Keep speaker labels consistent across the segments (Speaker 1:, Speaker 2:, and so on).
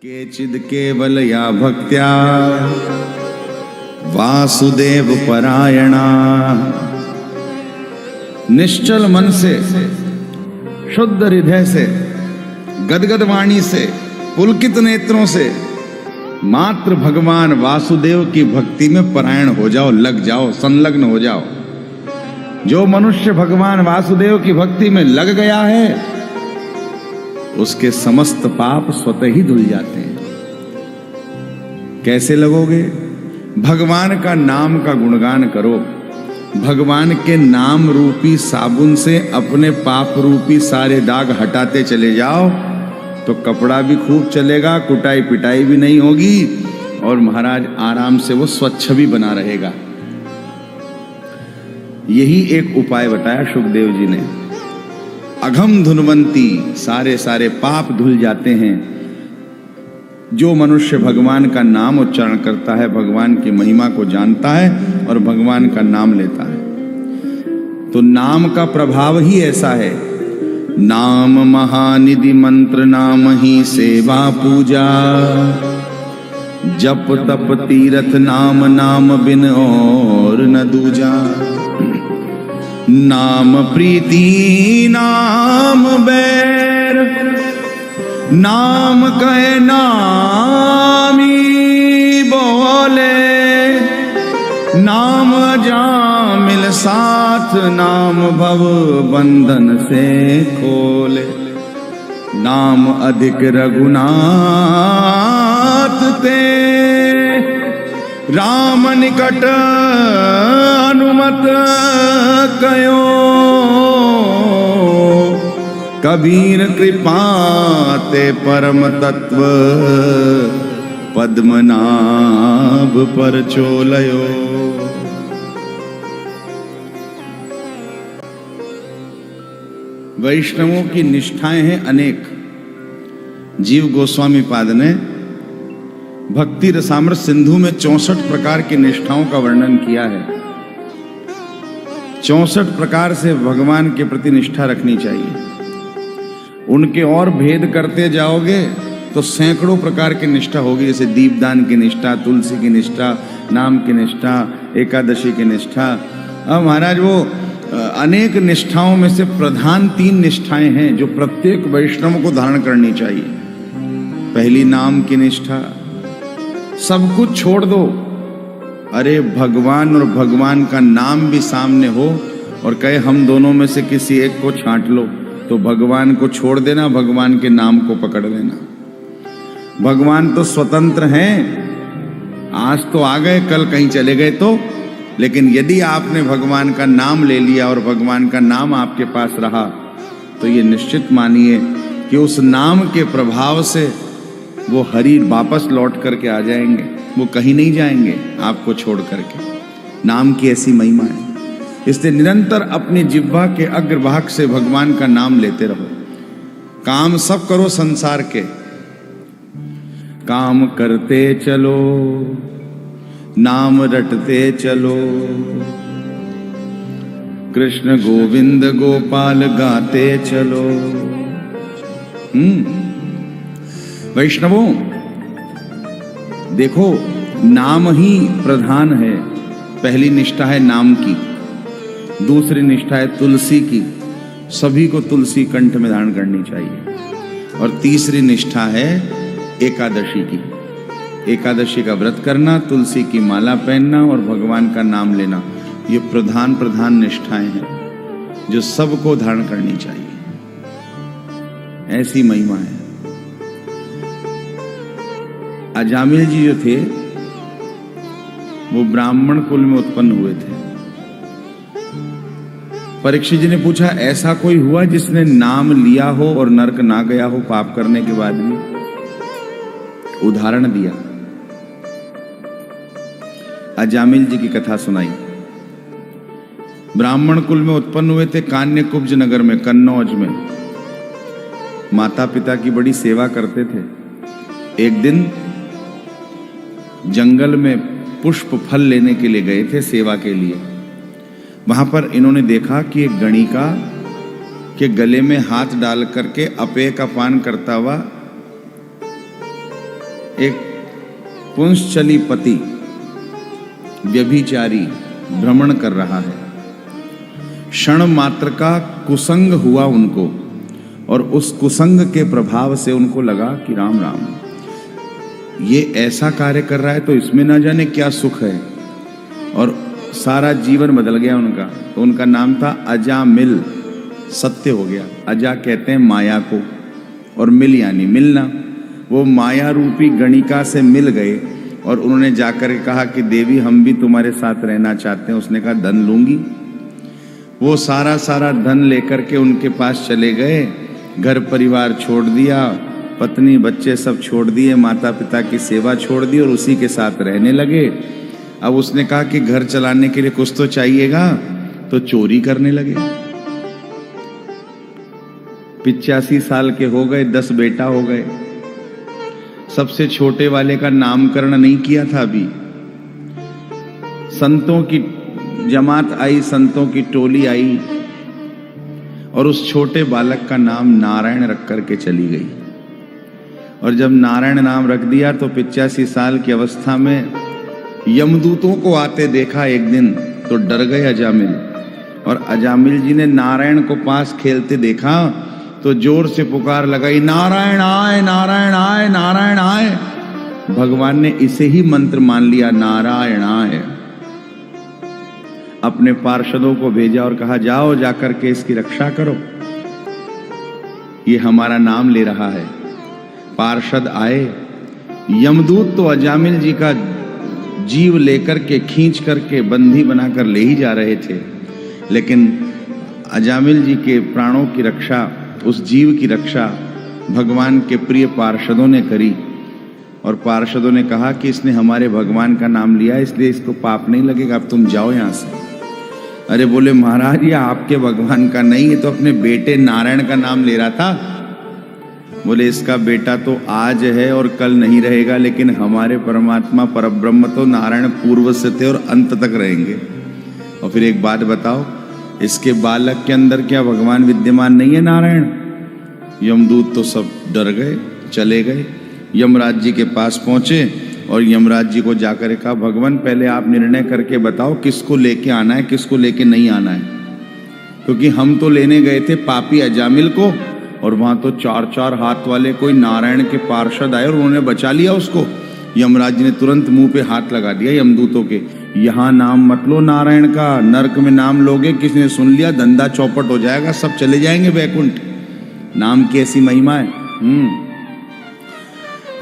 Speaker 1: केचिद केवल या भक्त्या वासुदेव परायणा। निश्चल मन से, शुद्ध हृदय से, गदगद वाणी से, पुलकित नेत्रों से मात्र भगवान वासुदेव की भक्ति में परायण हो जाओ, लग जाओ, संलग्न हो जाओ। जो मनुष्य भगवान वासुदेव की भक्ति में लग गया है उसके समस्त पाप स्वतः ही धुल जाते हैं। कैसे लगोगे? भगवान का नाम का गुणगान करो, भगवान के नाम रूपी साबुन से अपने पाप रूपी सारे दाग हटाते चले जाओ तो कपड़ा भी खूब चलेगा, कुटाई पिटाई भी नहीं होगी और महाराज आराम से वो स्वच्छ भी बना रहेगा। यही एक उपाय बताया सुखदेव जी ने। अघम धुनवंती, सारे सारे पाप धुल जाते हैं। जो मनुष्य भगवान का नाम उच्चारण करता है, भगवान की महिमा को जानता है और भगवान का नाम लेता है, तो नाम का प्रभाव ही ऐसा है। नाम महानिधि मंत्र, नाम ही सेवा पूजा, जप तप तीरथ नाम, नाम बिन और न दूजा। नाम प्रीति नाम बैर, नाम कहे नामी बोले, नाम जामिल साथ, नाम भव बंधन से खोले। नाम अधिक रघुनाथ ते, राम निकट अनुमत कयो। कबीर कृपा ते परम तत्व, पद्मनाभ पर चोलयो। वैष्णवों की निष्ठाएं हैं अनेक। जीव गोस्वामी पाद ने भक्ति रसामृत सिंधु में 64 प्रकार की निष्ठाओं का वर्णन किया है। 64 प्रकार से भगवान के प्रति निष्ठा रखनी चाहिए। उनके और भेद करते जाओगे तो सैकड़ों प्रकार की निष्ठा होगी, जैसे दीपदान की निष्ठा, तुलसी की निष्ठा, नाम की निष्ठा, एकादशी की निष्ठा। अब महाराज वो अनेक निष्ठाओं में से प्रधान 3 निष्ठाएं हैं जो प्रत्येक वैष्णव को धारण करनी चाहिए। पहली नाम की निष्ठा, सब कुछ छोड़ दो, अरे भगवान और भगवान का नाम भी सामने हो और कहे हम दोनों में से किसी एक को छांट लो, तो भगवान को छोड़ देना, भगवान के नाम को पकड़ लेना। भगवान तो स्वतंत्र हैं, आज तो आ गए, कल कहीं चले गए तो, लेकिन यदि आपने भगवान का नाम ले लिया और भगवान का नाम आपके पास रहा तो ये निश्चित मानिए कि उस नाम के प्रभाव से वो हरि वापस लौट करके आ जाएंगे, वो कहीं नहीं जाएंगे आपको छोड़ करके। नाम की ऐसी महिमा है, इसलिए निरंतर अपनी जिह्वा के अग्रभाग से भगवान का नाम लेते रहो। काम सब करो संसार के, काम करते चलो, नाम रटते चलो, कृष्ण गोविंद गोपाल गाते चलो। वैष्णवों देखो, नाम ही प्रधान है। पहली निष्ठा है नाम की, दूसरी निष्ठा है तुलसी की, सभी को तुलसी कंठ में धारण करनी चाहिए। और तीसरी निष्ठा है एकादशी की, एकादशी का व्रत करना, तुलसी की माला पहनना और भगवान का नाम लेना। ये प्रधान निष्ठाएं हैं जो सबको धारण करनी चाहिए। ऐसी महिमा है। अजामिल जी जो थे वो ब्राह्मण कुल में उत्पन्न हुए थे। परीक्षित जी ने पूछा, ऐसा कोई हुआ जिसने नाम लिया हो और नरक ना गया हो पाप करने के बाद भी? उदाहरण दिया, अजामिल जी की कथा सुनाई। ब्राह्मण कुल में उत्पन्न हुए थे, कान्यकुब्ज नगर में, कन्नौज में। माता पिता की बड़ी सेवा करते थे। एक दिन जंगल में पुष्प फल लेने के लिए गए थे सेवा के लिए। वहां पर इन्होंने देखा कि एक गणिका के गले में हाथ डाल करके अपेय का पान करता हुआ एक पुंसचली पति व्यभिचारी भ्रमण कर रहा है। क्षण मात्र का कुसंग हुआ उनको, और उस कुसंग के प्रभाव से उनको लगा कि राम राम, ये ऐसा कार्य कर रहा है तो इसमें ना जाने क्या सुख है, और सारा जीवन बदल गया उनका। तो उनका नाम था अजामिल, सत्य हो गया। अजा कहते हैं माया को, और मिल यानी मिलना। वो माया रूपी गणिका से मिल गए और उन्होंने जाकर कहा कि देवी हम भी तुम्हारे साथ रहना चाहते हैं। उसने कहा धन लूंगी। वो सारा धन लेकर के उनके पास चले गए, घर परिवार छोड़ दिया, पत्नी बच्चे सब छोड़ दिए, माता पिता की सेवा छोड़ दी और उसी के साथ रहने लगे। अब उसने कहा कि घर चलाने के लिए कुछ तो चाहिएगा, तो चोरी करने लगे। 85 साल के हो गए, 10 बेटा हो गए। सबसे छोटे वाले का नामकरण नहीं किया था अभी। संतों की जमात आई, संतों की टोली आई, और उस छोटे बालक का नाम नारायण रख करके चली गई। और जब नारायण नाम रख दिया तो 85 साल की अवस्था में यमदूतों को आते देखा एक दिन, तो डर गए अजामिल। और अजामिल जी ने नारायण को पास खेलते देखा तो जोर से पुकार लगाई, नारायण आए, नारायण आए, नारायण आए। भगवान ने इसे ही मंत्र मान लिया, नारायण आए। अपने पार्षदों को भेजा और कहा जाओ जाकर के इसकी रक्षा करो, ये हमारा नाम ले रहा है। पार्षद आए, यमदूत तो अजामिल जी का जीव लेकर के खींच करके बंदी बनाकर ले ही जा रहे थे, लेकिन अजामिल जी के प्राणों की रक्षा, उस जीव की रक्षा भगवान के प्रिय पार्षदों ने करी। और पार्षदों ने कहा कि इसने हमारे भगवान का नाम लिया, इसलिए इसको पाप नहीं लगेगा, अब तुम जाओ यहां से। अरे बोले महाराज ये आपके भगवान का नहीं है, तो अपने बेटे नारायण का नाम ले रहा था। बोले इसका बेटा तो आज है और कल नहीं रहेगा, लेकिन हमारे परमात्मा परब्रह्म तो नारायण पूर्व से थे और अंत तक रहेंगे। और फिर एक बात बताओ, इसके बालक के अंदर क्या भगवान विद्यमान नहीं है नारायण? यमदूत तो सब डर गए, चले गए। यमराज जी के पास पहुंचे और यमराज जी को जाकर कहा, भगवान पहले आप निर्णय करके बताओ किसको लेके आना है, किसको लेके नहीं आना है, क्योंकि हम तो लेने गए थे पापी अजामिल को, और वहां तो 4-4 हाथ वाले कोई नारायण के पार्षद आए और उन्होंने बचा लिया उसको। यमराज जी ने तुरंत मुंह पे हाथ लगा दिया यमदूतों के, यहां नाम मत लो नारायण का, नरक में नाम लोगे, किसी ने सुन लिया धंधा चौपट हो जाएगा, सब चले जाएंगे वैकुंठ। नाम की ऐसी महिमा है।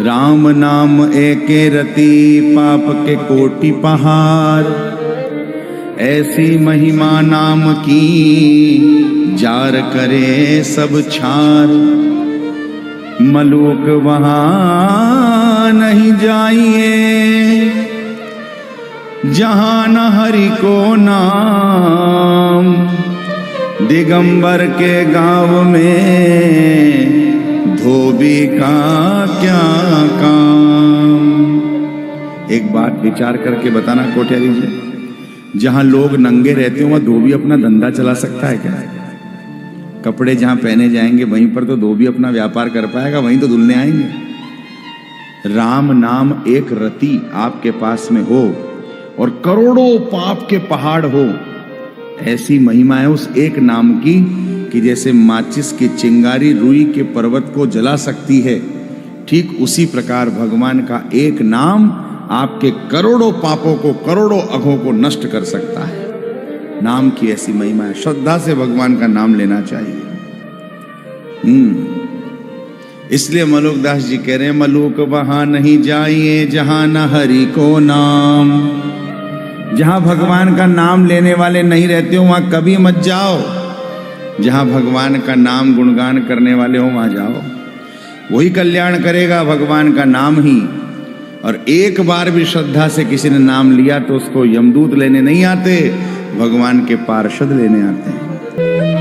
Speaker 1: राम नाम एके रति, पाप के कोटि पहाड़, ऐसी महिमा नाम की, जार करे सब छार। मलूक वहां नहीं जाइए, जहां न हरि को नाम। दिगंबर के गांव में धोबी का क्या काम। एक बात विचार करके बताना कोठियारी जी, जहां लोग नंगे रहते हो वहां धोबी अपना धंधा चला सकता है क्या? कपड़े जहां पहने जाएंगे वहीं पर तो धोबी अपना व्यापार कर पाएगा, वहीं तो धुलने आएंगे। राम नाम एक रति आपके पास में हो और करोड़ों पाप के पहाड़ हो, ऐसी महिमा है उस एक नाम की कि जैसे माचिस की चिंगारी रुई के पर्वत को जला सकती है, ठीक उसी प्रकार भगवान का एक नाम आपके करोड़ों पापों को, करोड़ों अघों को नष्ट कर सकता है। नाम की ऐसी महिमा है, श्रद्धा से भगवान का नाम लेना चाहिए। इसलिए मलुकदास जी कह रहे हैं, मलुक वहां नहीं जाइए जहां न हरि को नाम। जहां भगवान का नाम लेने वाले नहीं रहते हो वहां कभी मत जाओ, जहां भगवान का नाम गुणगान करने वाले हो वहां जाओ, वही कल्याण करेगा भगवान का नाम ही। और एक बार भी श्रद्धा से किसी ने नाम लिया तो उसको यमदूत लेने नहीं आते, भगवान के पार्षद लेने आते हैं।